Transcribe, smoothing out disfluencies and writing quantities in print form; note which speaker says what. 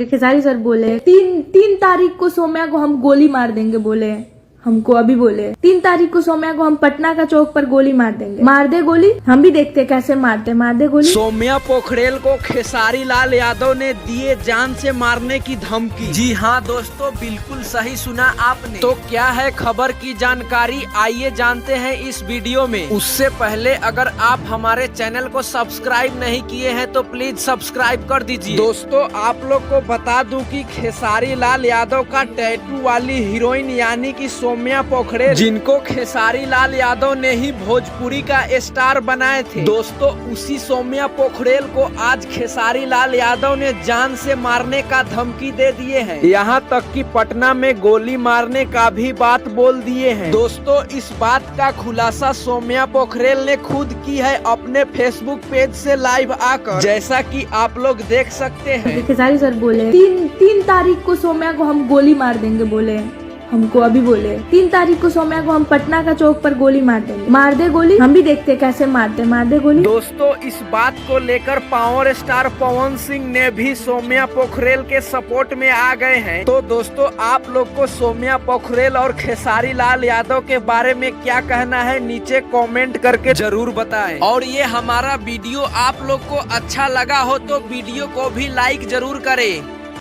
Speaker 1: Khesari sir बोले 3 तारीख को सौम्या को हम गोली मार देंगे, बोले हमको अभी बोले 3 तारीख को सौम्या को हम पटना का चौक पर गोली मार देंगे। मार दे गोली, हम भी देखते कैसे मारते, मार दे गोली।
Speaker 2: सौम्या पोखरेल को खेसारी लाल यादव ने दिए जान से मारने की धमकी। जी हाँ दोस्तों, बिल्कुल सही सुना आपने। तो क्या है खबर की जानकारी, आइए जानते हैं इस वीडियो में। उससे पहले अगर आप हमारे चैनल को सब्सक्राइब नहीं किए हैं तो प्लीज सब्सक्राइब कर दीजिए। दोस्तों आप लोग को बता दूं कि खेसारी लाल यादव का टैटू वाली हीरोइन यानी कि सौम्या पोखरेल, जिनको खेसारी लाल यादव ने ही भोजपुरी का स्टार बनाए थे, दोस्तों उसी सौम्या पोखरेल को आज खेसारी लाल यादव ने जान से मारने का धमकी दे दिए हैं। यहाँ तक कि पटना में गोली मारने का भी बात बोल दिए हैं। दोस्तों इस बात का खुलासा सौम्या पोखरेल ने खुद की है अपने फेसबुक पेज से लाइव आकर, जैसा कि आप लोग देख सकते हैं।
Speaker 1: खेसारी सर बोले 3 तारीख को सौम्या को हम गोली मार देंगे, बोले हमको अभी बोले 3 तारीख को सौम्या को हम पटना का चौक पर गोली मार देंगे। मार दे गोली, हम भी देखते कैसे मारते, मार दे गोली।
Speaker 2: दोस्तों इस बात को लेकर पावर स्टार पवन सिंह ने भी सौम्या पोखरेल के सपोर्ट में आ गए हैं। तो दोस्तों आप लोग को सौम्या पोखरेल और खेसारी लाल यादव के बारे में क्या कहना है, नीचे कमेंट करके जरूर बताएं। और ये हमारा वीडियो आप लोग को अच्छा लगा हो तो वीडियो को भी लाइक जरूर करें।